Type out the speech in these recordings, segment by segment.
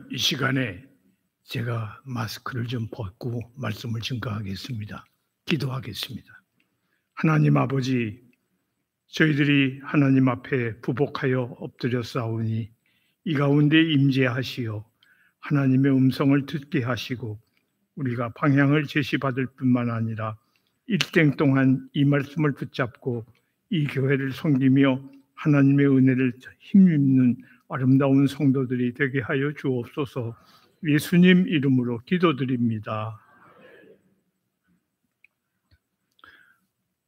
이 시간에 제가 마스크를 좀 벗고 말씀을 증거하겠습니다. 기도하겠습니다. 하나님 아버지, 저희들이 하나님 앞에 부복하여 엎드려 싸우니 이 가운데 임재하시어 하나님의 음성을 듣게 하시고 우리가 방향을 제시받을 뿐만 아니라 일생 동안 이 말씀을 붙잡고 이 교회를 섬기며 하나님의 은혜를 힘입는 아름다운 성도들이 되게 하여 주옵소서. 예수님 이름으로 기도드립니다.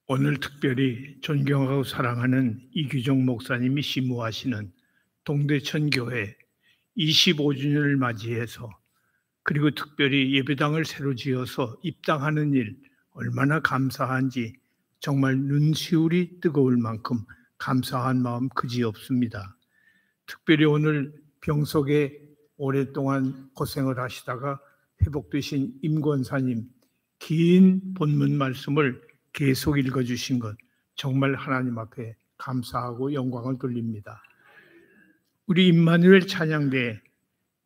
오늘 특별히 존경하고 사랑하는 이규정 목사님이 심무하시는 동대천교회 25주년을 맞이해서 그리고 특별히 예배당을 새로 지어서 입당하는 일 얼마나 감사한지 정말 눈시울이 뜨거울 만큼 감사한 마음 그지없습니다. 특별히 오늘 병석에 오랫동안 고생을 하시다가 회복되신 임 권사님 긴 본문 말씀을 계속 읽어주신 것 정말 하나님 앞에 감사하고 영광을 돌립니다. 우리 임마누엘 찬양대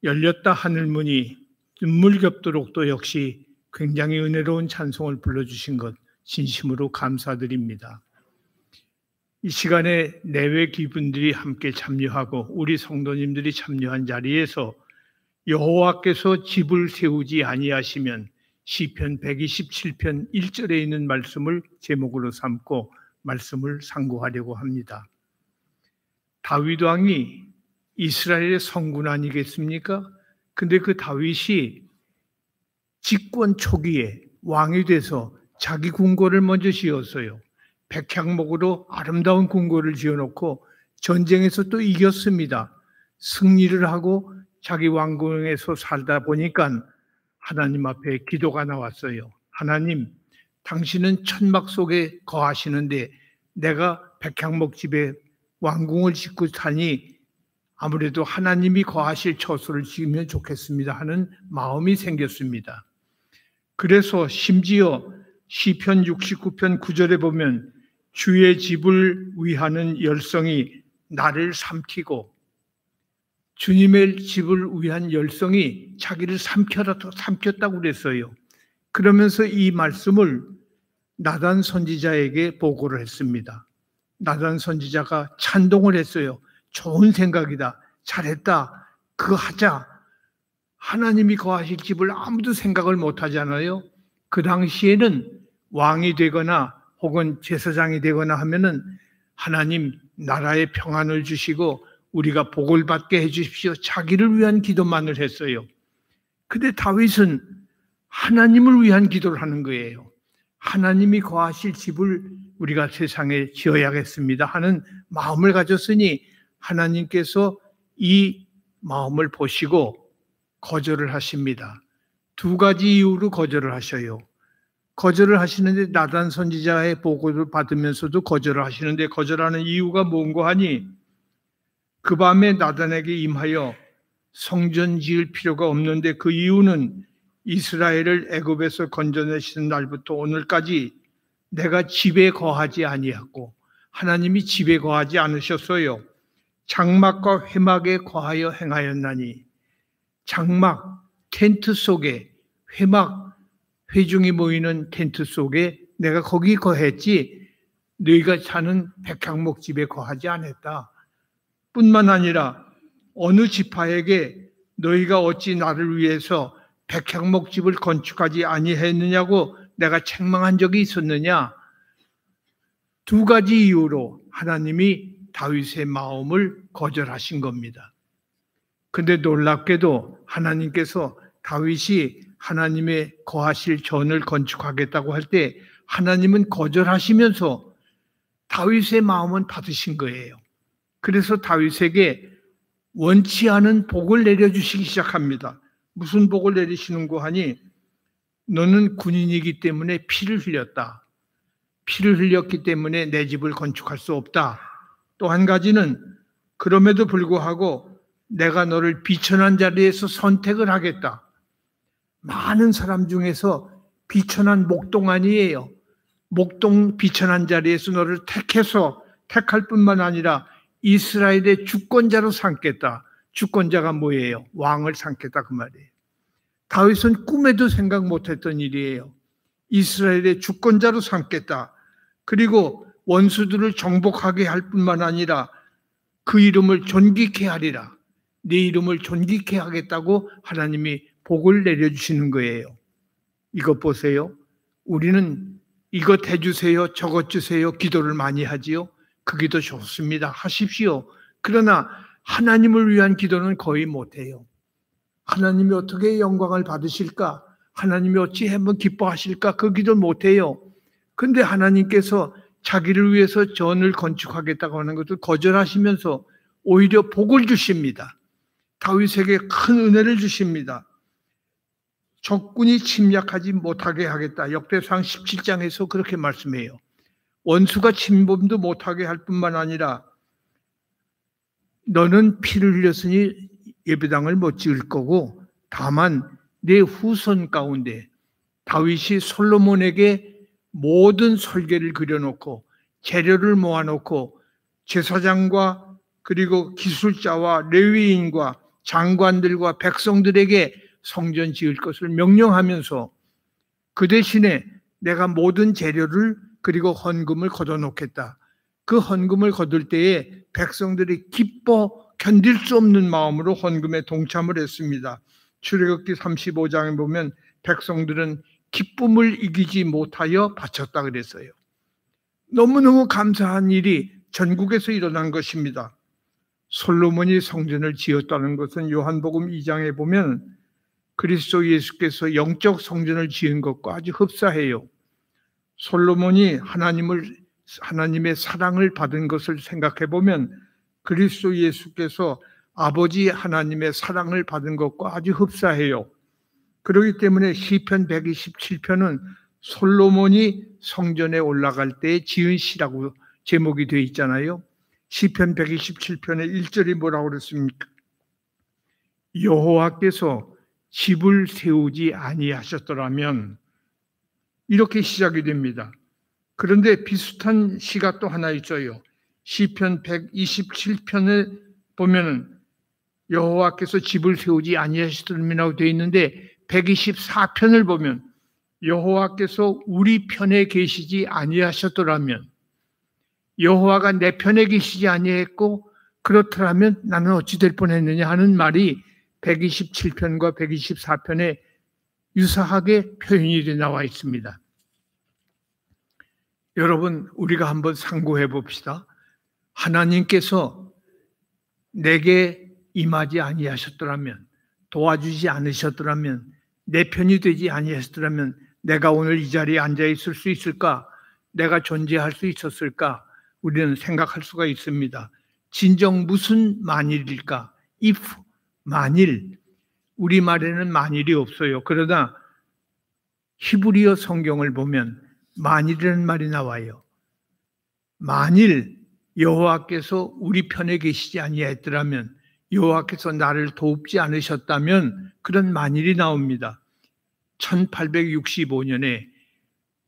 열렸다 하늘문이 눈물 겹도록 또 역시 굉장히 은혜로운 찬송을 불러주신 것 진심으로 감사드립니다. 이 시간에 내외 기분들이 함께 참여하고 우리 성도님들이 참여한 자리에서 여호와께서 집을 세우지 아니하시면 시편 127편 1절에 있는 말씀을 제목으로 삼고 말씀을 상고하려고 합니다. 다윗 왕이 이스라엘의 성군 아니겠습니까? 근데 그 다윗이 집권 초기에 왕이 돼서 자기 궁궐을 먼저 지었어요. 백향목으로 아름다운 궁궐을 지어놓고 전쟁에서 또 이겼습니다. 승리를 하고 자기 왕궁에서 살다 보니까 하나님 앞에 기도가 나왔어요. 하나님, 당신은 천막 속에 거하시는데 내가 백향목 집에 왕궁을 짓고 사니 아무래도 하나님이 거하실 처소를 지으면 좋겠습니다 하는 마음이 생겼습니다. 그래서 심지어 시편 69편 9절에 보면 주의 집을 위하는 열성이 나를 삼키고 주님의 집을 위한 열성이 자기를 삼켰다고 그랬어요. 그러면서 이 말씀을 나단 선지자에게 보고를 했습니다. 나단 선지자가 찬동을 했어요. 좋은 생각이다. 잘했다. 그거 하자. 하나님이 거하실 집을 아무도 생각을 못 하잖아요. 그 당시에는 왕이 되거나 혹은 제사장이 되거나 하면은 하나님 나라에 평안을 주시고 우리가 복을 받게 해주십시오. 자기를 위한 기도만을 했어요. 근데 다윗은 하나님을 위한 기도를 하는 거예요. 하나님이 거하실 집을 우리가 세상에 지어야겠습니다 하는 마음을 가졌으니 하나님께서 이 마음을 보시고 거절을 하십니다. 두 가지 이유로 거절을 하셔요. 거절을 하시는데 나단 선지자의 보고를 받으면서도 거절을 하시는데 거절하는 이유가 뭔고 하니 그 밤에 나단에게 임하여 성전 지을 필요가 없는데 그 이유는 이스라엘을 애굽에서 건져내시는 날부터 오늘까지 내가 집에 거하지 아니하고 하나님이 집에 거하지 않으셨어요. 장막과 회막에 거하여 행하였나니 장막, 텐트 속에 회막, 회중이 모이는 텐트 속에 내가 거기 거했지 너희가 사는 백향목 집에 거하지 않았다. 뿐만 아니라 어느 지파에게 너희가 어찌 나를 위해서 백향목 집을 건축하지 아니했느냐고 내가 책망한 적이 있었느냐. 두 가지 이유로 하나님이 다윗의 마음을 거절하신 겁니다. 근데 놀랍게도 하나님께서 다윗이 하나님의 거하실 전을 건축하겠다고 할 때 하나님은 거절하시면서 다윗의 마음은 받으신 거예요. 그래서 다윗에게 원치 않은 복을 내려주시기 시작합니다. 무슨 복을 내리시는고 하니 너는 군인이기 때문에 피를 흘렸다. 피를 흘렸기 때문에 내 집을 건축할 수 없다. 또 한 가지는 그럼에도 불구하고 내가 너를 비천한 자리에서 선택을 하겠다. 많은 사람 중에서 비천한 목동안이에요. 목동 비천한 자리에서 너를 택할 뿐만 아니라 이스라엘의 주권자로 삼겠다. 주권자가 뭐예요? 왕을 삼겠다 그 말이에요. 다윗은 꿈에도 생각 못했던 일이에요. 이스라엘의 주권자로 삼겠다. 그리고 원수들을 정복하게 할 뿐만 아니라 그 이름을 존귀케 하리라. 네 이름을 존귀케 하겠다고 하나님이 복을 내려주시는 거예요. 이것 보세요. 우리는 이것 해주세요, 저것 주세요 기도를 많이 하지요. 그 기도 좋습니다. 하십시오. 그러나 하나님을 위한 기도는 거의 못해요. 하나님이 어떻게 영광을 받으실까? 하나님이 어찌 한번 기뻐하실까? 그 기도 못해요. 근데 하나님께서 자기를 위해서 전을 건축하겠다고 하는 것을 거절하시면서 오히려 복을 주십니다. 다윗에게 큰 은혜를 주십니다. 적군이 침략하지 못하게 하겠다. 역대상 17장에서 그렇게 말씀해요. 원수가 침범도 못하게 할 뿐만 아니라 너는 피를 흘렸으니 예배당을 못 지을 거고 다만 내 후손 가운데 다윗이 솔로몬에게 모든 설계를 그려놓고 재료를 모아놓고 제사장과 그리고 기술자와 레위인과 장관들과 백성들에게 성전 지을 것을 명령하면서 그 대신에 내가 모든 재료를 그리고 헌금을 걷어놓겠다. 그 헌금을 거둘 때에 백성들이 기뻐 견딜 수 없는 마음으로 헌금에 동참을 했습니다. 출애굽기 35장에 보면 백성들은 기쁨을 이기지 못하여 바쳤다 그랬어요. 너무너무 감사한 일이 전국에서 일어난 것입니다. 솔로몬이 성전을 지었다는 것은 요한복음 2장에 보면 그리스도 예수께서 영적 성전을 지은 것과 아주 흡사해요. 솔로몬이 하나님의 사랑을 받은 것을 생각해 보면 그리스도 예수께서 아버지 하나님의 사랑을 받은 것과 아주 흡사해요. 그렇기 때문에 시편 127편은 솔로몬이 성전에 올라갈 때 지은 시라고 제목이 되어 있잖아요. 시편 127편의 1절이 뭐라고 그랬습니까? 여호와께서 집을 세우지 아니하셨더라면, 이렇게 시작이 됩니다. 그런데 비슷한 시가 또 하나 있어요. 시편 127편을 보면은 여호와께서 집을 세우지 아니하셨더라면이라고 되어 있는데 124편을 보면 여호와께서 우리 편에 계시지 아니하셨더라면, 여호와가 내 편에 계시지 아니했고 그렇더라면 나는 어찌 될 뻔했느냐 하는 말이 127편과 124편에 유사하게 표현이 나와 있습니다. 여러분, 우리가 한번 상고해 봅시다. 하나님께서 내게 임하지 아니하셨더라면, 도와주지 않으셨더라면, 내 편이 되지 아니하셨더라면 내가 오늘 이 자리에 앉아 있을 수 있을까? 내가 존재할 수 있었을까? 우리는 생각할 수가 있습니다. 진정 무슨 만일일까? if, 만일. 우리말에는 만일이 없어요. 그러나 히브리어 성경을 보면 만일이라는 말이 나와요. 만일 여호와께서 우리 편에 계시지 아니하였더라면, 여호와께서 나를 돕지 않으셨다면, 그런 만일이 나옵니다. 1865년에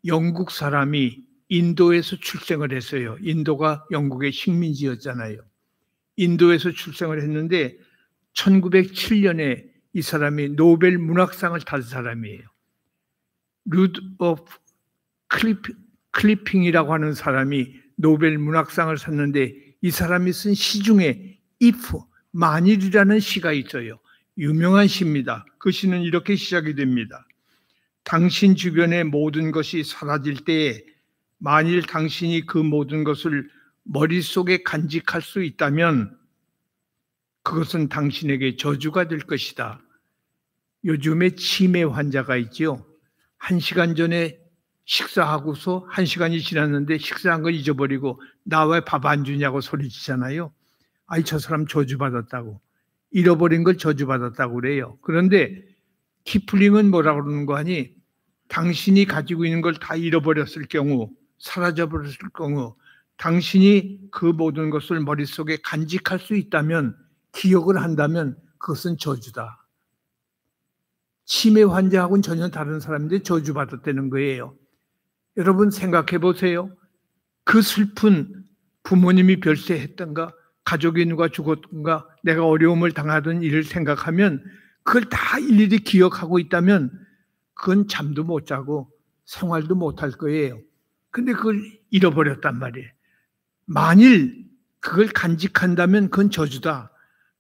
영국 사람이 인도에서 출생을 했어요. 인도가 영국의 식민지였잖아요. 인도에서 출생을 했는데 1907년에 이 사람이 노벨 문학상을 탄 사람이에요. 루드오프 클리핑이라고 하는 사람이 노벨 문학상을 탔는데 이 사람이 쓴 시 중에 if, 만일이라는 시가 있어요. 유명한 시입니다. 그 시는 이렇게 시작이 됩니다. 당신 주변의 모든 것이 사라질 때에 만일 당신이 그 모든 것을 머릿속에 간직할 수 있다면 그것은 당신에게 저주가 될 것이다. 요즘에 치매 환자가 있죠. 1시간 전에 식사하고서 1시간이 지났는데 식사한 걸 잊어버리고 나 왜 밥 안 주냐고 소리치잖아요. 아이, 저 사람 저주받았다고. 잃어버린 걸 저주받았다고 그래요. 그런데 키플링은 뭐라고 그러는 거 아니? 당신이 가지고 있는 걸 다 잃어버렸을 경우, 사라져버렸을 경우, 당신이 그 모든 것을 머릿속에 간직할 수 있다면, 기억을 한다면 그것은 저주다. 치매 환자하고는 전혀 다른 사람인데 저주받았다는 거예요. 여러분 생각해 보세요. 그 슬픈 부모님이 별세했던가, 가족이 누가 죽었든가 내가 어려움을 당하던 일을 생각하면 그걸 다 일일이 기억하고 있다면 그건 잠도 못 자고 생활도 못 할 거예요. 근데 그걸 잃어버렸단 말이에요. 만일 그걸 간직한다면 그건 저주다.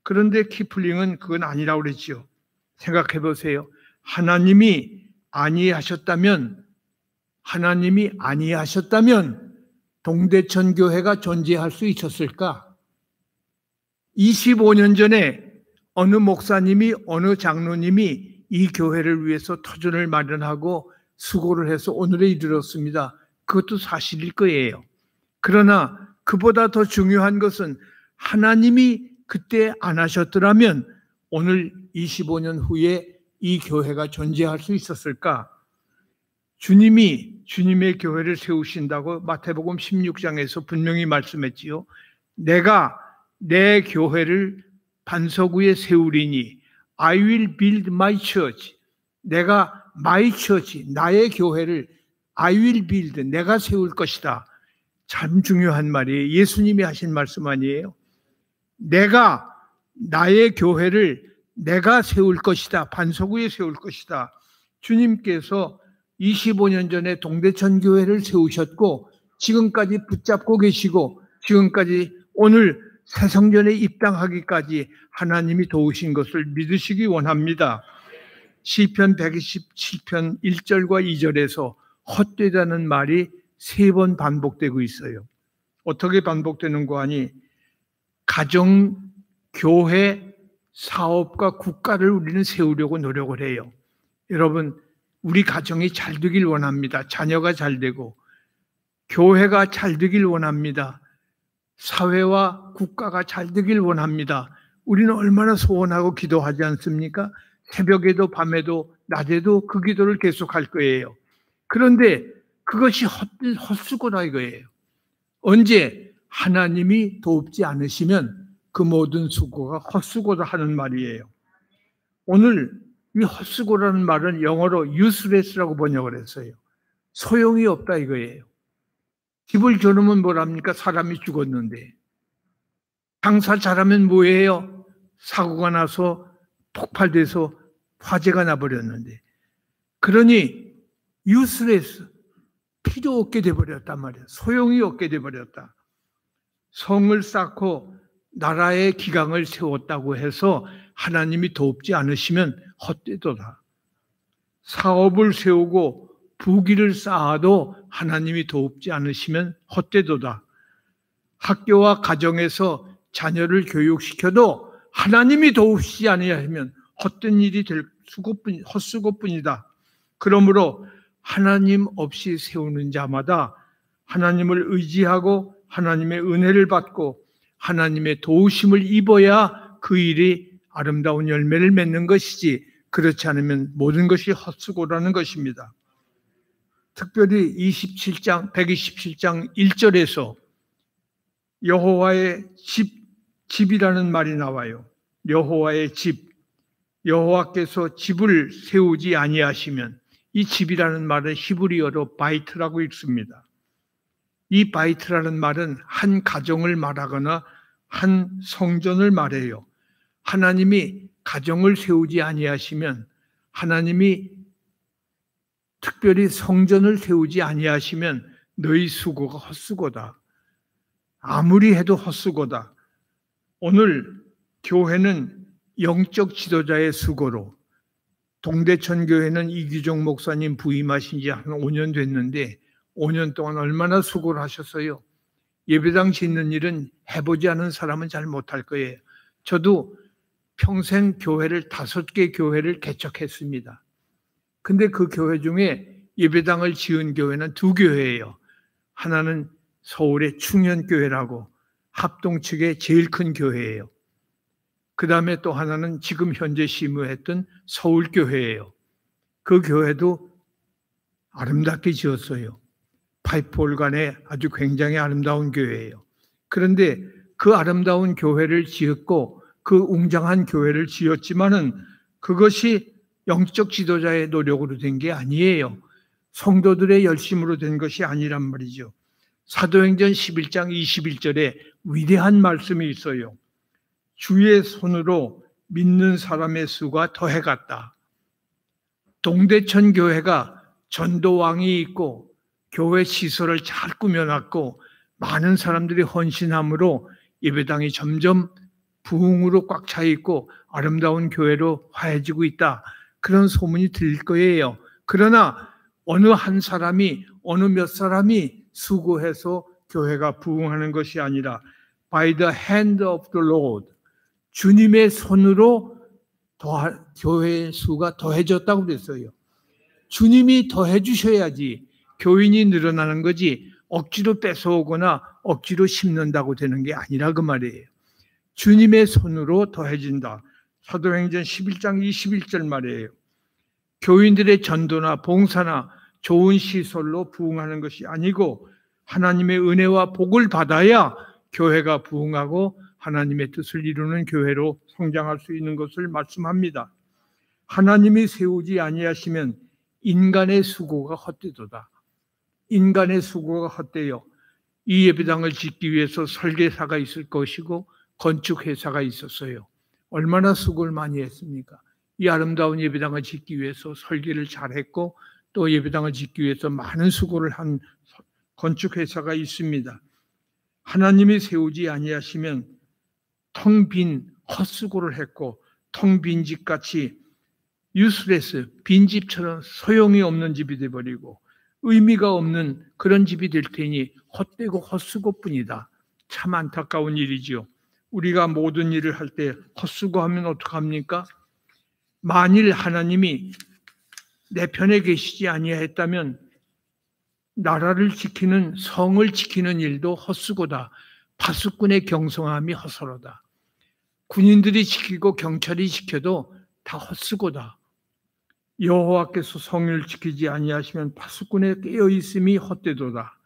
그런데 키플링은 그건 아니라고 그랬지요. 생각해 보세요. 하나님이 아니하셨다면 동대천 교회가 존재할 수 있었을까? 25년 전에 어느 목사님이, 어느 장로님이 이 교회를 위해서 터전을 마련하고 수고를 해서 오늘에 이르렀습니다. 그것도 사실일 거예요. 그러나 그보다 더 중요한 것은 하나님이 그때 안 하셨더라면 오늘 25년 후에 이 교회가 존재할 수 있었을까? 주님이 주님의 교회를 세우신다고 마태복음 16장에서 분명히 말씀했지요. 내가 내 교회를 반석 위에 세우리니 I will build my church. 내가 my church, 나의 교회를 I will build, 내가 세울 것이다. 참 중요한 말이에요. 예수님이 하신 말씀 아니에요? 내가 나의 교회를 내가 세울 것이다. 반석 위에 세울 것이다. 주님께서 25년 전에 동대천 교회를 세우셨고 지금까지 붙잡고 계시고 지금까지 오늘 새성전에 입당하기까지 하나님이 도우신 것을 믿으시기 원합니다. 시편 127편 1절과 2절에서 헛되다는 말이 3번 반복되고 있어요. 어떻게 반복되는 거 아니? 가정, 교회, 사업과 국가를 우리는 세우려고 노력을 해요. 여러분, 우리 가정이 잘 되길 원합니다. 자녀가 잘 되고 교회가 잘 되길 원합니다. 사회와 국가가 잘 되길 원합니다. 우리는 얼마나 소원하고 기도하지 않습니까? 새벽에도 밤에도 낮에도 그 기도를 계속할 거예요. 그런데 그것이 헛수고다 이거예요. 언제 하나님이 돕지 않으시면 그 모든 수고가 헛수고다 하는 말이에요. 오늘 이 헛수고라는 말은 영어로 useless라고 번역을 했어요. 소용이 없다 이거예요. 집을 겨누면 뭐랍니까? 사람이 죽었는데. 장사 잘하면 뭐예요? 사고가 나서 폭발돼서 화재가 나버렸는데. 그러니 useless, 필요 없게 돼버렸단 말이에요. 소용이 없게 돼버렸다. 성을 쌓고 나라의 기강을 세웠다고 해서 하나님이 돕지 않으시면 헛되도다. 사업을 세우고 부귀를 쌓아도 하나님이 돕지 않으시면 헛되도다. 학교와 가정에서 자녀를 교육시켜도 하나님이 도우시지 않으면 헛된 일이 될 헛수고뿐이다. 그러므로 하나님 없이 세우는 자마다 하나님을 의지하고 하나님의 은혜를 받고 하나님의 도우심을 입어야 그 일이 아름다운 열매를 맺는 것이지 그렇지 않으면 모든 것이 헛수고라는 것입니다. 특별히 127장 1절에서 여호와의 집이라는 말이 나와요. 여호와의 집, 여호와께서 집을 세우지 아니하시면 이 집이라는 말은 히브리어로 바이트라고 읽습니다. 이 바이트라는 말은 한 가정을 말하거나 한 성전을 말해요. 하나님이 가정을 세우지 아니하시면 하나님이 특별히 성전을 세우지 아니하시면 너희 수고가 헛수고다. 아무리 해도 헛수고다. 오늘 교회는 영적 지도자의 수고로 동대천 교회는 이규종 목사님 부임하신 지 한 5년 됐는데 5년 동안 얼마나 수고를 하셨어요. 예배당 짓는 일은 해보지 않은 사람은 잘 못할 거예요. 저도 평생 교회를 5개 교회를 개척했습니다. 근데 그 교회 중에 예배당을 지은 교회는 2교회예요. 하나는 서울의 충현교회라고 합동 측의 제일 큰 교회예요. 그 다음에 또 하나는 지금 현재 심의했던 서울교회예요. 그 교회도 아름답게 지었어요. 파이프 올간에 아주 굉장히 아름다운 교회예요. 그런데 그 아름다운 교회를 지었고 그 웅장한 교회를 지었지만은 그것이 영적 지도자의 노력으로 된 게 아니에요. 성도들의 열심으로 된 것이 아니란 말이죠. 사도행전 11장 21절에 위대한 말씀이 있어요. 주의 손으로 믿는 사람의 수가 더해갔다. 동대천 교회가 전도왕이 있고 교회 시설을 잘 꾸며놨고 많은 사람들이 헌신함으로 예배당이 점점 부흥으로 꽉 차 있고 아름다운 교회로 화해지고 있다. 그런 소문이 들릴 거예요. 그러나 어느 한 사람이 어느 몇 사람이 수고해서 교회가 부흥하는 것이 아니라 by the hand of the Lord, 주님의 손으로 교회의 수가 더해졌다고 그랬어요. 주님이 더해 주셔야지 교인이 늘어나는 거지 억지로 뺏어오거나 억지로 심는다고 되는 게 아니라 그 말이에요. 주님의 손으로 더해진다. 사도행전 11장 21절 말이에요. 교인들의 전도나 봉사나 좋은 시설로 부흥하는 것이 아니고 하나님의 은혜와 복을 받아야 교회가 부흥하고 하나님의 뜻을 이루는 교회로 성장할 수 있는 것을 말씀합니다. 하나님이 세우지 아니하시면 인간의 수고가 헛되도다. 인간의 수고가 헛되요. 이 예배당을 짓기 위해서 설계사가 있을 것이고 건축회사가 있었어요. 얼마나 수고를 많이 했습니까? 이 아름다운 예배당을 짓기 위해서 설계를 잘했고 또 예배당을 짓기 위해서 많은 수고를 한 건축회사가 있습니다. 하나님이 세우지 아니하시면 텅 빈 헛수고를 했고 텅 빈 집같이 유스레스, 빈집처럼 소용이 없는 집이 되어버리고 의미가 없는 그런 집이 될 테니 헛되고 헛수고뿐이다. 참 안타까운 일이지요. 우리가 모든 일을 할 때 헛수고하면 어떡합니까? 만일 하나님이 내 편에 계시지 아니하였다면 나라를 지키는 성을 지키는 일도 헛수고다. 파수꾼의 경성함이 헛서로다. 군인들이 지키고 경찰이 지켜도 다 헛수고다. 여호와께서 성을 지키지 아니하시면 파수꾼의 깨어 있음이 헛되도다.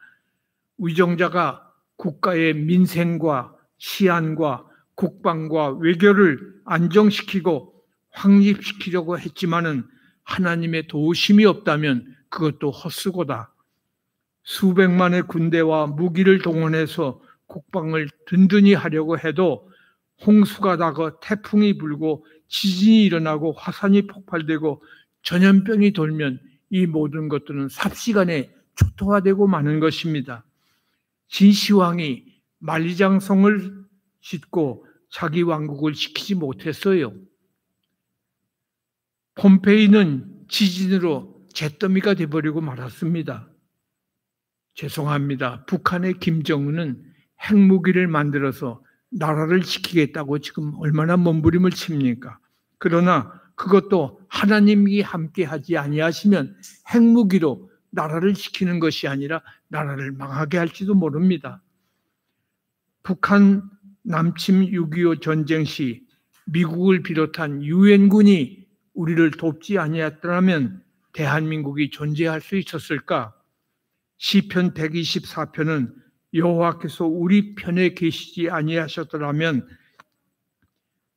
위정자가 국가의 민생과 시안과 국방과 외교를 안정시키고 확립시키려고 했지만은 하나님의 도우심이 없다면 그것도 헛수고다. 수백만의 군대와 무기를 동원해서 국방을 든든히 하려고 해도 홍수가 나고 태풍이 불고 지진이 일어나고 화산이 폭발되고 전염병이 돌면 이 모든 것들은 삽시간에 초토화되고 마는 것입니다. 진시황이 만리장성을 짓고 자기 왕국을 지키지 못했어요. 폼페이는 지진으로 잿더미가 되어버리고 말았습니다. 죄송합니다. 북한의 김정은은 핵무기를 만들어서 나라를 지키겠다고 지금 얼마나 몸부림을 칩니까? 그러나 그것도 하나님이 함께하지 아니하시면 핵무기로 나라를 지키는 것이 아니라 나라를 망하게 할지도 모릅니다. 북한 남침 6.25 전쟁 시 미국을 비롯한 유엔군이 우리를 돕지 아니했더라면 대한민국이 존재할 수 있었을까? 시편 124편은 여호와께서 우리 편에 계시지 아니하셨더라면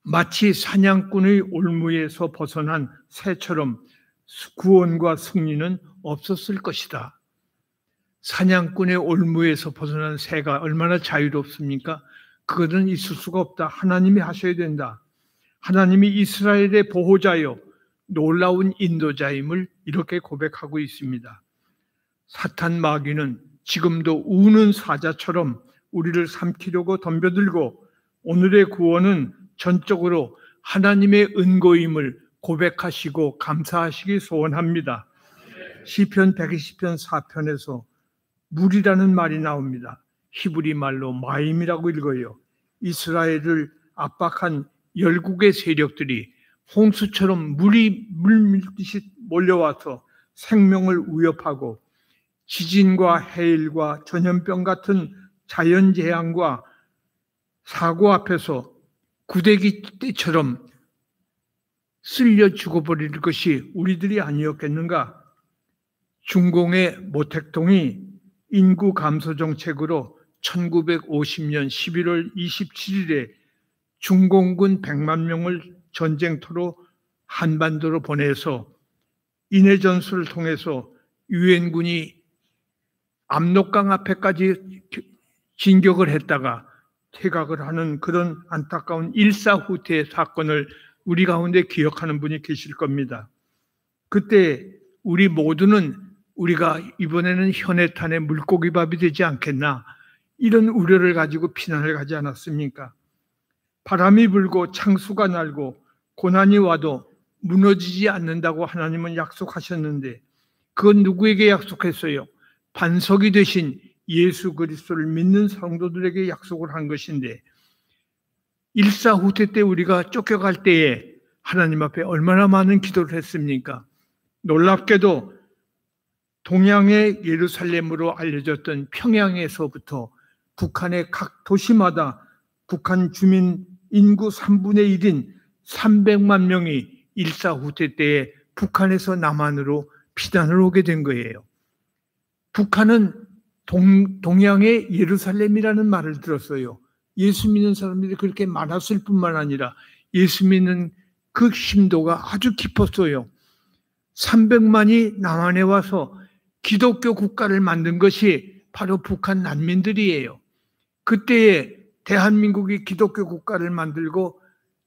마치 사냥꾼의 올무에서 벗어난 새처럼 구원과 승리는 없었을 것이다. 사냥꾼의 올무에서 벗어난 새가 얼마나 자유롭습니까? 그것은 있을 수가 없다. 하나님이 하셔야 된다. 하나님이 이스라엘의 보호자요 놀라운 인도자임을 이렇게 고백하고 있습니다. 사탄 마귀는 지금도 우는 사자처럼 우리를 삼키려고 덤벼들고 오늘의 구원은 전적으로 하나님의 은고임을 고백하시고 감사하시기 소원합니다. 시편 120편 4편에서 물이라는 말이 나옵니다. 히브리 말로 마임이라고 읽어요. 이스라엘을 압박한 열국의 세력들이 홍수처럼 물이 물밀듯이 몰려와서 생명을 위협하고 지진과 해일과 전염병 같은 자연재앙과 사고 앞에서 구데기 떼처럼 쓸려 죽어버릴 것이 우리들이 아니었겠는가? 중공의 모택동이 인구 감소 정책으로 1950년 11월 27일에 중공군 100만 명을 전쟁터로 한반도로 보내서 인해 전술을 통해서 유엔군이 압록강 앞에까지 진격을 했다가 퇴각을 하는 그런 안타까운 일사후퇴 사건을 우리 가운데 기억하는 분이 계실 겁니다. 그때 우리 모두는 우리가 이번에는 현해탄의 물고기밥이 되지 않겠나, 이런 우려를 가지고 피난을 가지 않았습니까? 바람이 불고 창수가 날고 고난이 와도 무너지지 않는다고 하나님은 약속하셨는데, 그건 누구에게 약속했어요? 반석이 되신 예수 그리스도를 믿는 성도들에게 약속을 한 것인데, 일사후퇴 때 우리가 쫓겨갈 때에 하나님 앞에 얼마나 많은 기도를 했습니까? 놀랍게도 동양의 예루살렘으로 알려졌던 평양에서부터 북한의 각 도시마다 북한 주민 인구 3분의 1인 300만 명이 일사후퇴 때에 북한에서 남한으로 피난을 오게 된 거예요. 북한은 동양의 예루살렘이라는 말을 들었어요. 예수 믿는 사람들이 그렇게 많았을 뿐만 아니라 예수 믿는 그 심도가 아주 깊었어요. 300만이 남한에 와서 기독교 국가를 만든 것이 바로 북한 난민들이에요. 그때에 대한민국이 기독교 국가를 만들고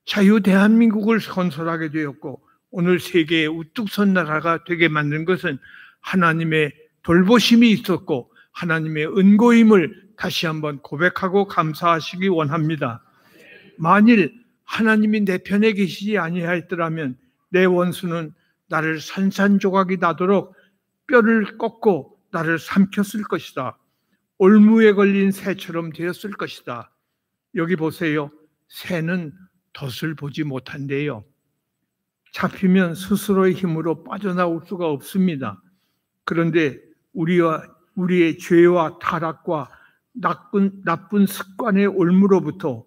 자유 대한민국을 건설하게 되었고, 오늘 세계의 우뚝 선 나라가 되게 만든 것은 하나님의 돌보심이 있었고 하나님의 은고임을 다시 한번 고백하고 감사하시기 원합니다. 만일 하나님이 내 편에 계시지 아니하였더라면 내 원수는 나를 산산조각이 나도록 뼈를 꺾고 나를 삼켰을 것이다. 올무에 걸린 새처럼 되었을 것이다. 여기 보세요. 새는 덫을 보지 못한대요. 잡히면 스스로의 힘으로 빠져나올 수가 없습니다. 그런데 우리의 죄와 타락과 나쁜 습관의 올무로부터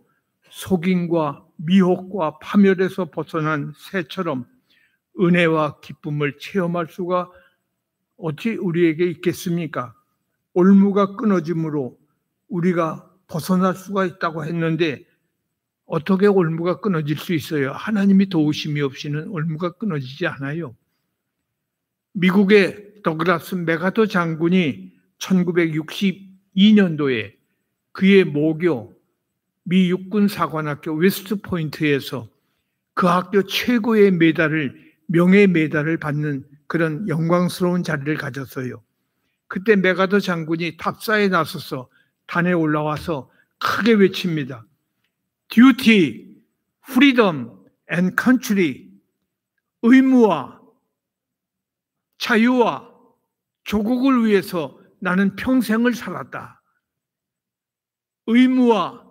속임과 미혹과 파멸에서 벗어난 새처럼 은혜와 기쁨을 체험할 수가 어찌 우리에게 있겠습니까? 올무가 끊어짐으로 우리가 벗어날 수가 있다고 했는데 어떻게 올무가 끊어질 수 있어요? 하나님이 도우심이 없이는 올무가 끊어지지 않아요. 미국의 더글라스 메가더 장군이 1962년도에 그의 모교 미 육군사관학교 웨스트포인트에서 그 학교 최고의 명예 메달을 받는 그런 영광스러운 자리를 가졌어요. 그때 메가더 장군이 탑사에 나서서 단에 올라와서 크게 외칩니다. Duty, freedom and country. 의무와 자유와 조국을 위해서 나는 평생을 살았다. 의무와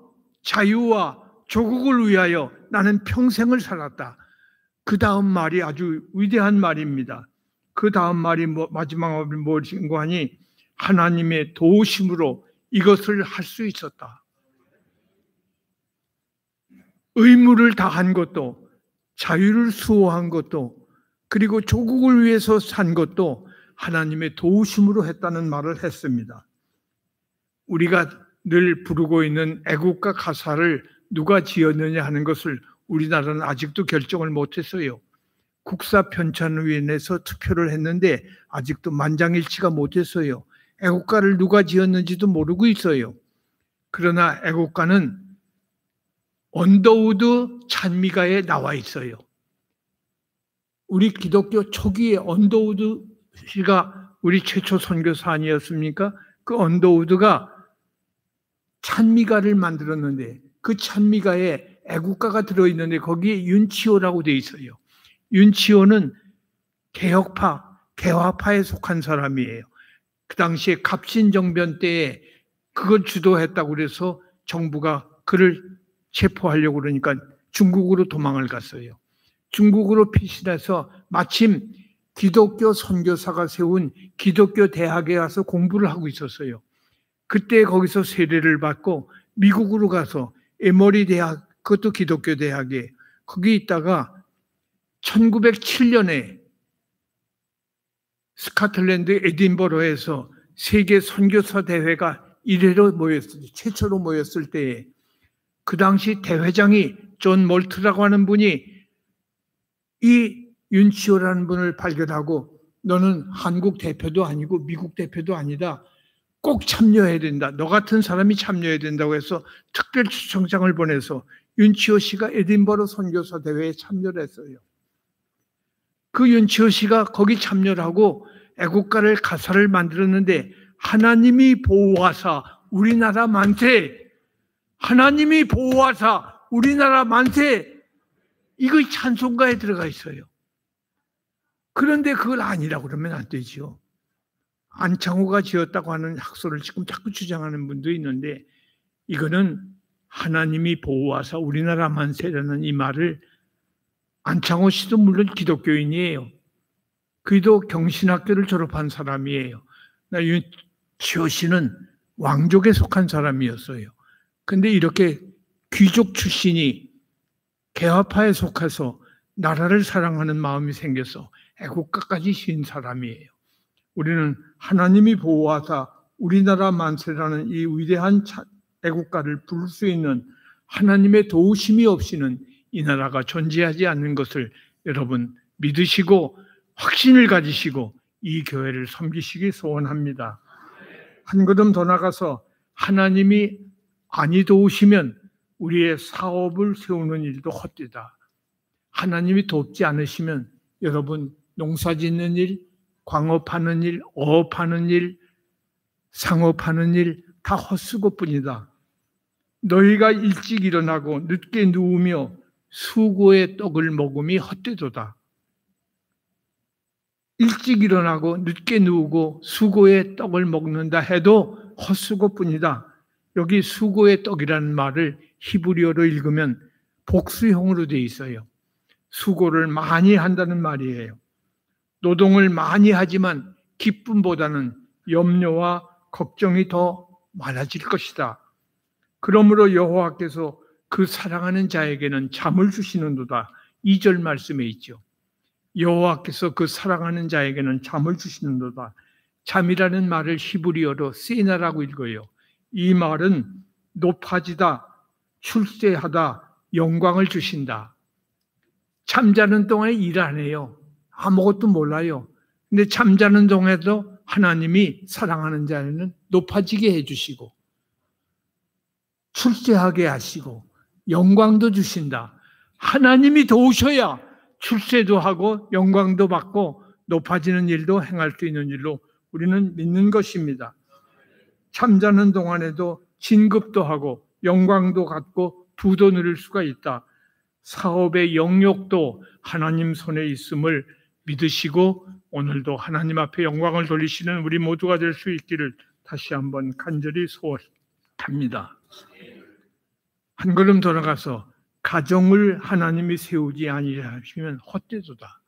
자유와 조국을 위하여 나는 평생을 살았다. 그 다음 말이 아주 위대한 말입니다. 그 다음 말이 마지막 말이 무엇인가 하니 하나님의 도우심으로 이것을 할 수 있었다. 의무를 다한 것도, 자유를 수호한 것도, 그리고 조국을 위해서 산 것도 하나님의 도우심으로 했다는 말을 했습니다. 우리가 늘 부르고 있는 애국가 가사를 누가 지었느냐 하는 것을 우리나라는 아직도 결정을 못했어요. 국사편찬위원회에서 투표를 했는데 아직도 만장일치가 못했어요. 애국가를 누가 지었는지도 모르고 있어요. 그러나 애국가는 언더우드 찬미가에 나와 있어요. 우리 기독교 초기에 언더우드 씨가 우리 최초 선교사 아니었습니까? 그 언더우드가 찬미가를 만들었는데 그 찬미가에 애국가가 들어있는데 거기에 윤치호라고 돼 있어요. 윤치호는 개화파에 속한 사람이에요. 그 당시에 갑신정변 때에 그걸 주도했다고 그래서 정부가 그를 체포하려고 그러니까 중국으로 도망을 갔어요. 중국으로 피신해서 마침 기독교 선교사가 세운 기독교 대학에 가서 공부를 하고 있었어요. 그때 거기서 세례를 받고 미국으로 가서 에머리 대학, 그것도 기독교 대학에 거기 있다가 1907년에 스코틀랜드 에딘버러에서 세계 선교사 대회가 1회로 모였을 때, 최초로 모였을 때에 그 당시 대회장이 존 몰트라고 하는 분이 이 윤치호라는 분을 발견하고 너는 한국 대표도 아니고 미국 대표도 아니다. 꼭 참여해야 된다. 너 같은 사람이 참여해야 된다고 해서 특별 초청장을 보내서 윤치호 씨가 에딘버러 선교사 대회에 참여를 했어요. 그 윤치호 씨가 거기 참여를 하고 애국가를 가사를 만들었는데 하나님이 보호하사 우리나라 만세, 하나님이 보호하사 우리나라 만세, 이거 찬송가에 들어가 있어요. 그런데 그걸 아니라고 그러면 안 되죠. 안창호가 지었다고 하는 학설을 지금 자꾸 주장하는 분도 있는데 이거는 하나님이 보호하사 우리나라 만세라는 이 말을, 안창호 씨도 물론 기독교인이에요. 그도 경신학교를 졸업한 사람이에요. 윤치호 씨는 왕족에 속한 사람이었어요. 근데 이렇게 귀족 출신이 개화파에 속해서 나라를 사랑하는 마음이 생겨서 애국가까지 신 사람이에요. 우리는 하나님이 보호하사 우리나라 만세라는 이 위대한 애국가를 부를 수 있는 하나님의 도우심이 없이는 이 나라가 존재하지 않는 것을 여러분 믿으시고 확신을 가지시고 이 교회를 섬기시기 소원합니다. 한 걸음 더 나가서 하나님이 아니 도우시면 우리의 사업을 세우는 일도 헛되다. 하나님이 돕지 않으시면 여러분 농사 짓는 일, 광업하는 일, 어업하는 일, 상업하는 일 다 헛수고뿐이다. 너희가 일찍 일어나고 늦게 누우며 수고의 떡을 먹음이 헛되도다. 일찍 일어나고 늦게 누우고 수고의 떡을 먹는다 해도 헛수고뿐이다. 여기 수고의 떡이라는 말을 히브리어로 읽으면 복수형으로 되어 있어요. 수고를 많이 한다는 말이에요. 노동을 많이 하지만 기쁨보다는 염려와 걱정이 더 많아질 것이다. 그러므로 여호와께서 그 사랑하는 자에게는 잠을 주시는도다. 2절 말씀에 있죠. 여호와께서 그 사랑하는 자에게는 잠을 주시는도다. 잠이라는 말을 히브리어로 세나라고 읽어요. 이 말은 높아지다, 출세하다, 영광을 주신다. 잠자는 동안에 일 안 해요. 아무것도 몰라요. 근데 잠자는 동안에도 하나님이 사랑하는 자에는 높아지게 해주시고 출세하게 하시고 영광도 주신다. 하나님이 도우셔야 출세도 하고 영광도 받고 높아지는 일도 행할 수 있는 일로 우리는 믿는 것입니다. 잠자는 동안에도 진급도 하고 영광도 갖고 부도 누릴 수가 있다. 사업의 영역도 하나님 손에 있음을 믿으시고 오늘도 하나님 앞에 영광을 돌리시는 우리 모두가 될 수 있기를 다시 한번 간절히 소원합니다. 한 걸음 돌아가서 가정을 하나님이 세우지 아니하시면 헛되도다.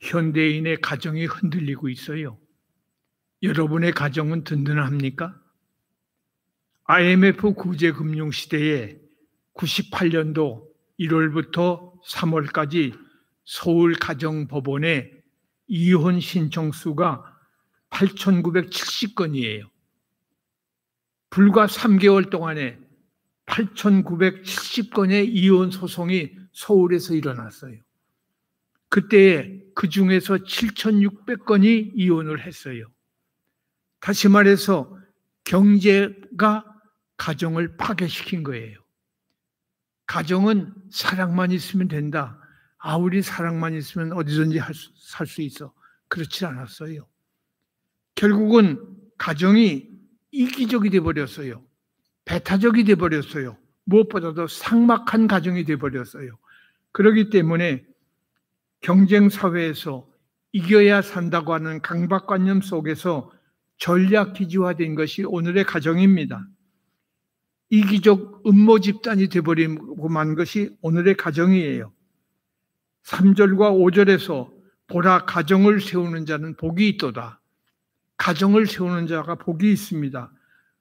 현대인의 가정이 흔들리고 있어요. 여러분의 가정은 든든합니까? IMF 구제금융시대에 98년도 1월부터 3월까지 서울가정법원의 이혼 신청수가 8,970건이에요. 불과 3개월 동안에 8,970건의 이혼 소송이 서울에서 일어났어요. 그때 그 중에서 7,600건이 이혼을 했어요. 다시 말해서 경제가 가정을 파괴시킨 거예요. 가정은 사랑만 있으면 된다. 우리 사랑만 있으면 어디든지 살 수 있어. 그렇지 않았어요. 결국은 가정이 이기적이 돼버렸어요. 배타적이 돼버렸어요. 무엇보다도 삭막한 가정이 돼버렸어요. 그렇기 때문에 경쟁사회에서 이겨야 산다고 하는 강박관념 속에서 전략기지화된 것이 오늘의 가정입니다. 이기적 음모 집단이 돼버리고 만 것이 오늘의 가정이에요. 3절과 5절에서 보라 가정을 세우는 자는 복이 있도다. 가정을 세우는 자가 복이 있습니다.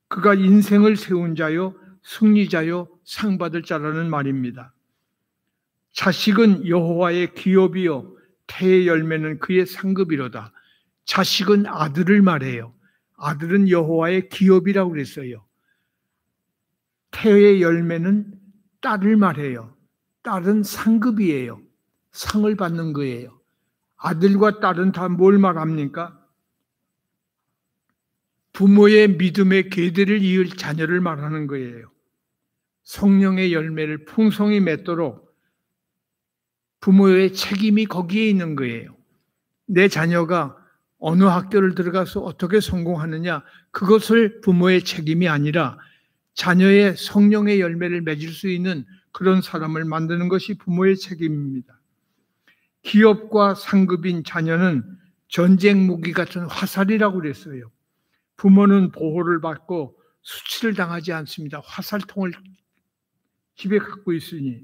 그가 인생을 세운 자요 승리자요 상 받을 자라는 말입니다. 자식은 여호와의 기업이요 태의 열매는 그의 상급이로다. 자식은 아들을 말해요. 아들은 여호와의 기업이라고 그랬어요. 태의 열매는 딸을 말해요. 딸은 상급이에요. 상을 받는 거예요. 아들과 딸은 다 뭘 말합니까? 부모의 믿음의 계대를 이을 자녀를 말하는 거예요. 성령의 열매를 풍성히 맺도록 부모의 책임이 거기에 있는 거예요. 내 자녀가 어느 학교를 들어가서 어떻게 성공하느냐, 그것을 부모의 책임이 아니라 자녀의 성령의 열매를 맺을 수 있는 그런 사람을 만드는 것이 부모의 책임입니다. 기업과 상급인 자녀는 전쟁 무기 같은 화살이라고 그랬어요. 부모는 보호를 받고 수치를 당하지 않습니다. 화살통을 집에 갖고 있으니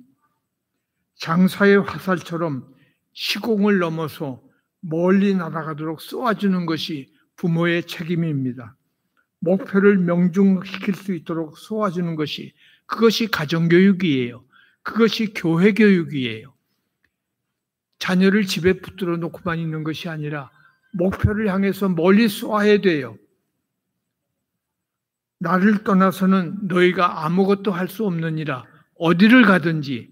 장사의 화살처럼 시공을 넘어서 멀리 날아가도록 쏘아주는 것이 부모의 책임입니다. 목표를 명중시킬 수 있도록 쏘아주는 것이, 그것이 가정교육이에요. 그것이 교회교육이에요. 자녀를 집에 붙들어 놓고만 있는 것이 아니라 목표를 향해서 멀리 쏘아야 돼요. 나를 떠나서는 너희가 아무것도 할 수 없느니라. 어디를 가든지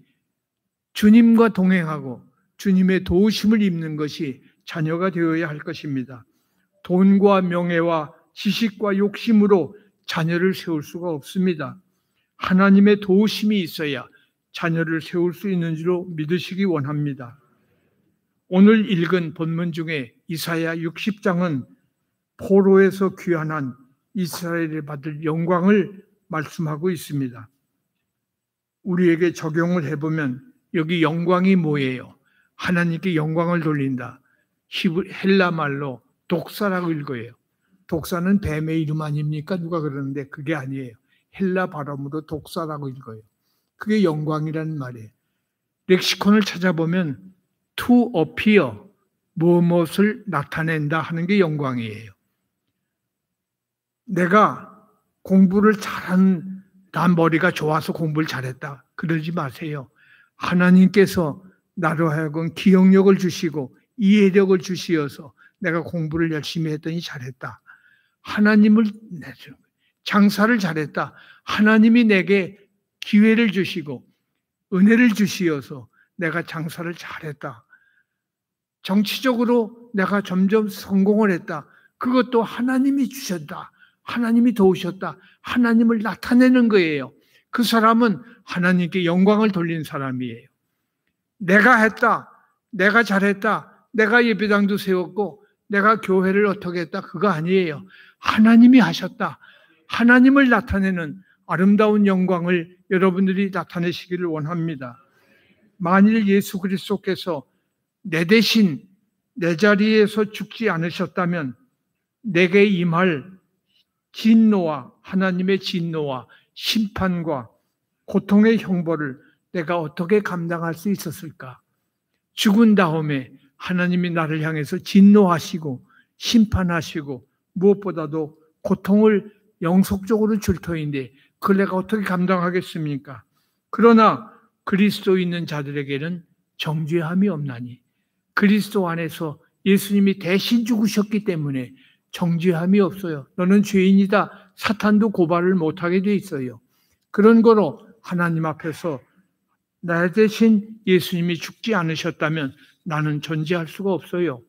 주님과 동행하고 주님의 도우심을 입는 것이 자녀가 되어야 할 것입니다. 돈과 명예와 지식과 욕심으로 자녀를 세울 수가 없습니다. 하나님의 도우심이 있어야 자녀를 세울 수 있는 줄로 믿으시기 원합니다. 오늘 읽은 본문 중에 이사야 60장은 포로에서 귀환한 이스라엘이 받을 영광을 말씀하고 있습니다. 우리에게 적용을 해보면 여기 영광이 뭐예요? 하나님께 영광을 돌린다. 헬라 말로 독사라고 읽어요. 독사는 뱀의 이름 아닙니까? 누가 그러는데 그게 아니에요. 헬라 발음으로 독사라고 읽어요. 그게 영광이라는 말이에요. 렉시콘을 찾아보면 to appear, 무엇을 나타낸다 하는 게 영광이에요. 내가 공부를 잘한, 난 머리가 좋아서 공부를 잘했다, 그러지 마세요. 하나님께서 나로 하여금 기억력을 주시고 이해력을 주시어서 내가 공부를 열심히 했더니 잘했다. 하나님을 내죠. 장사를 잘했다. 하나님이 내게 기회를 주시고 은혜를 주시어서 내가 장사를 잘했다. 정치적으로 내가 점점 성공을 했다. 그것도 하나님이 주셨다. 하나님이 도우셨다. 하나님을 나타내는 거예요. 그 사람은 하나님께 영광을 돌린 사람이에요. 내가 했다. 내가 잘했다. 내가 예배당도 세웠고 내가 교회를 어떻게 했다. 그거 아니에요. 하나님이 하셨다. 하나님을 나타내는 아름다운 영광을 여러분들이 나타내시기를 원합니다. 만일 예수 그리스도께서 내 대신 내 자리에서 죽지 않으셨다면 내게 임할 진노와 하나님의 진노와 심판과 고통의 형벌을 내가 어떻게 감당할 수 있었을까? 죽은 다음에 하나님이 나를 향해서 진노하시고 심판하시고 무엇보다도 고통을 영속적으로 줄 터인데 그걸 내가 어떻게 감당하겠습니까? 그러나 그리스도 있는 자들에게는 정죄함이 없나니, 그리스도 안에서 예수님이 대신 죽으셨기 때문에 정죄함이 없어요. 너는 죄인이다. 사탄도 고발을 못하게 돼 있어요. 그런 거로 하나님 앞에서 나 대신 예수님이 죽지 않으셨다면 나는 존재할 수가 없어요.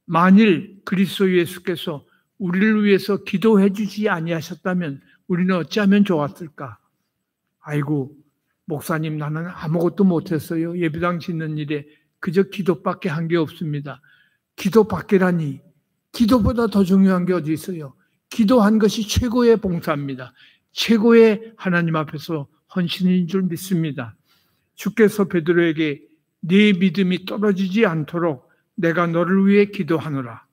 만일 그리스도 예수께서 우리를 위해서 기도해 주지 아니하셨다면 우리는 어찌하면 좋았을까? 아이고, 목사님, 나는 아무것도 못했어요. 예배당 짓는 일에 그저 기도밖에 한 게 없습니다. 기도밖에라니, 기도보다 더 중요한 게 어디 있어요? 기도한 것이 최고의 봉사입니다. 최고의 하나님 앞에서 헌신인 줄 믿습니다. 주께서 베드로에게 네 믿음이 떨어지지 않도록 내가 너를 위해 기도하노라.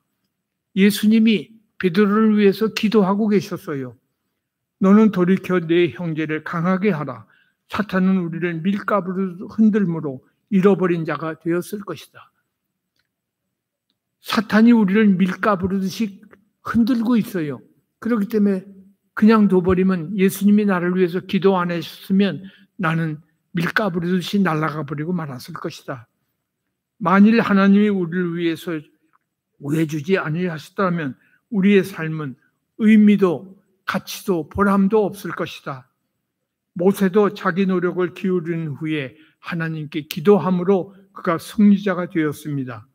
예수님이 베드로를 위해서 기도하고 계셨어요. 너는 돌이켜 네 형제를 강하게 하라. 사탄은 우리를 밀가부로 흔들므로 잃어버린 자가 되었을 것이다. 사탄이 우리를 밀가부르듯이 흔들고 있어요. 그렇기 때문에 그냥 둬버리면, 예수님이 나를 위해서 기도 안 하셨으면 나는 밀가부르듯이 날아가 버리고 말았을 것이다. 만일 하나님이 우리를 위해서 구해주지 아니하셨다면 우리의 삶은 의미도 가치도 보람도 없을 것이다. 모세도 자기 노력을 기울인 후에 하나님께 기도함으로 그가 승리자가 되었습니다.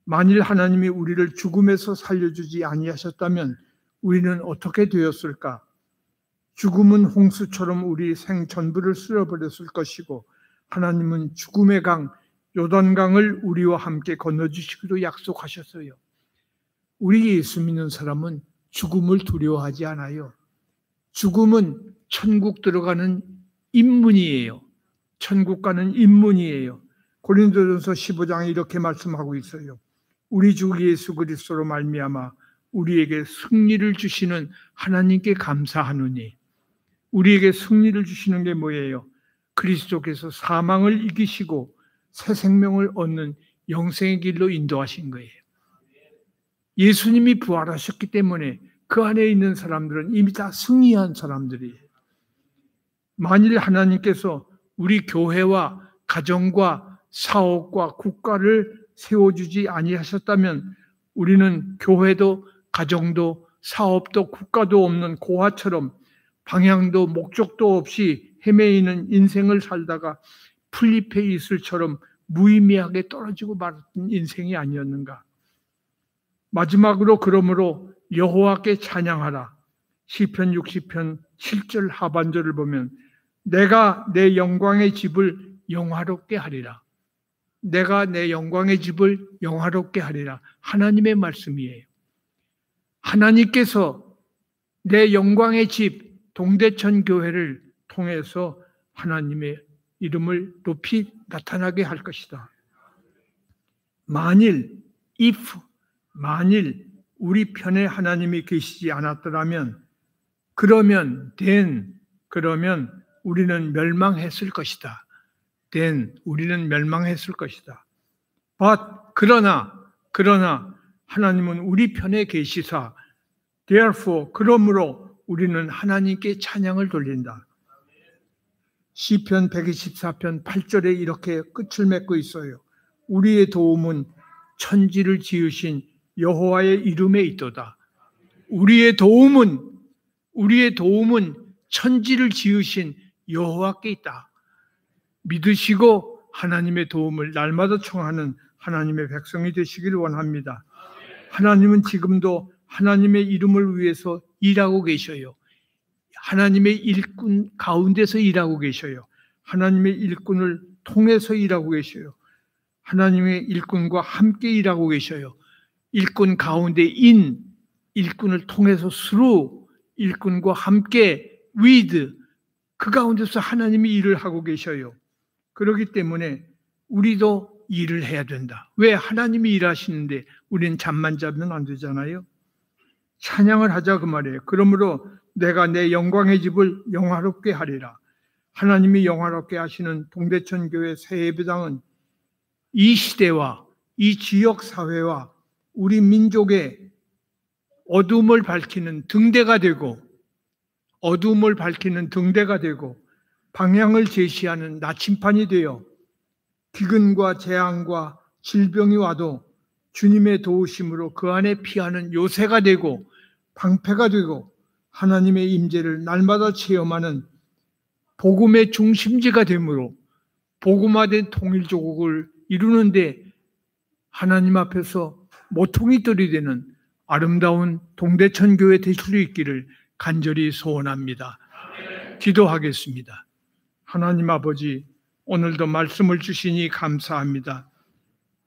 만일 하나님이 우리를 죽음에서 살려주지 아니하셨다면 우리는 어떻게 되었을까? 죽음은 홍수처럼 우리 생 전부를 쓸어버렸을 것이고 하나님은 죽음의 강 요단강을 우리와 함께 건너주시기로 약속하셨어요. 우리 예수 믿는 사람은 죽음을 두려워하지 않아요. 죽음은 천국 들어가는 입문이에요. 천국 가는 입문이에요. 고린도전서 15장에 이렇게 말씀하고 있어요. 우리 주 예수 그리스도로 말미암아 우리에게 승리를 주시는 하나님께 감사하노니. 우리에게 승리를 주시는 게 뭐예요? 그리스도께서 사망을 이기시고 새 생명을 얻는 영생의 길로 인도하신 거예요. 예수님이 부활하셨기 때문에 그 안에 있는 사람들은 이미 다 승리한 사람들이에요. 만일 하나님께서 우리 교회와 가정과 사업과 국가를 세워주지 아니하셨다면 우리는 교회도 가정도 사업도 국가도 없는 고아처럼 방향도 목적도 없이 헤매이는 인생을 살다가 풀잎의 이슬처럼 무의미하게 떨어지고 말았던 인생이 아니었는가. 마지막으로 그러므로 여호와께 찬양하라. 시편 60편 7절 하반절을 보면 내가 내 영광의 집을 영화롭게 하리라. 내가 내 영광의 집을 영화롭게 하리라. 하나님의 말씀이에요. 하나님께서 내 영광의 집 동대천 교회를 통해서 하나님의 이름을 높이 나타나게 할 것이다. 만일 우리 편에 하나님이 계시지 않았더라면 그러면 우리는 멸망했을 것이다. 우리는 멸망했을 것이다. 그러나 하나님은 우리 편에 계시사 therefore 그러므로 우리는 하나님께 찬양을 돌린다. 시편 124편 8절에 이렇게 끝을 맺고 있어요. 우리의 도움은 천지를 지으신 여호와의 이름에 있도다. 우리의 도움은 천지를 지으신 여호와께 있다. 믿으시고 하나님의 도움을 날마다 청하는 하나님의 백성이 되시기를 원합니다. 하나님은 지금도 하나님의 이름을 위해서 일하고 계셔요. 하나님의 일꾼 가운데서 일하고 계셔요. 하나님의 일꾼을 통해서 일하고 계셔요. 하나님의 일꾼과 함께 일하고 계셔요. 일꾼 가운데 일꾼을 통해서 through, 일꾼과 함께 with, 그 가운데서 하나님이 일을 하고 계셔요. 그렇기 때문에 우리도 일을 해야 된다. 왜? 하나님이 일하시는데 우리는 잠만 자면 안 되잖아요. 찬양을 하자 그 말이에요. 그러므로 내가 내 영광의 집을 영화롭게 하리라. 하나님이 영화롭게 하시는 동대천 교회 새 예배당은 이 시대와 이 지역 사회와 우리 민족의 어둠을 밝히는 등대가 되고 방향을 제시하는 나침판이 되어 기근과 재앙과 질병이 와도 주님의 도우심으로 그 안에 피하는 요새가 되고 방패가 되고 하나님의 임재를 날마다 체험하는 복음의 중심지가 되므로 복음화된 통일조국을 이루는데 하나님 앞에서 모퉁이돌이 되는 아름다운 동대천 교회 될 수 있기를 간절히 소원합니다. 기도하겠습니다. 하나님 아버지, 오늘도 말씀을 주시니 감사합니다.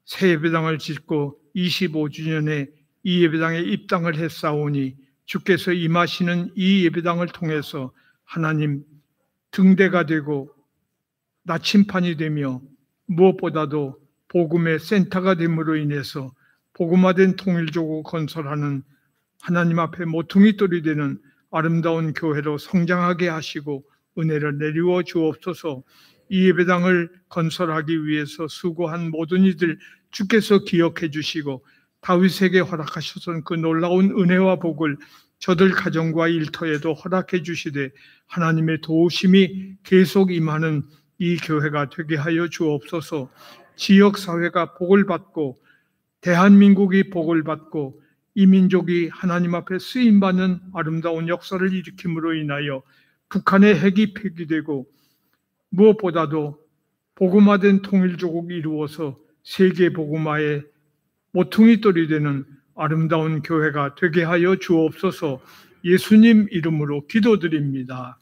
새 예배당을 짓고 25주년에 이 예배당에 입당을 했사오니 주께서 임하시는 이 예배당을 통해서 하나님 등대가 되고 나침판이 되며 무엇보다도 복음의 센터가 됨으로 인해서 복음화된 통일조국 건설하는 하나님 앞에 모퉁이돌이 되는 아름다운 교회로 성장하게 하시고 은혜를 내리워 주옵소서. 이 예배당을 건설하기 위해서 수고한 모든 이들 주께서 기억해 주시고 다윗에게 허락하셨던 그 놀라운 은혜와 복을 저들 가정과 일터에도 허락해 주시되 하나님의 도우심이 계속 임하는 이 교회가 되게 하여 주옵소서. 지역사회가 복을 받고 대한민국이 복을 받고 이 민족이 하나님 앞에 쓰임받는 아름다운 역사를 일으킴으로 인하여 북한의 핵이 폐기되고 무엇보다도 복음화된 통일조국이 이루어서 세계 복음화의 모퉁이돌이 되는 아름다운 교회가 되게 하여 주옵소서. 예수님 이름으로 기도드립니다.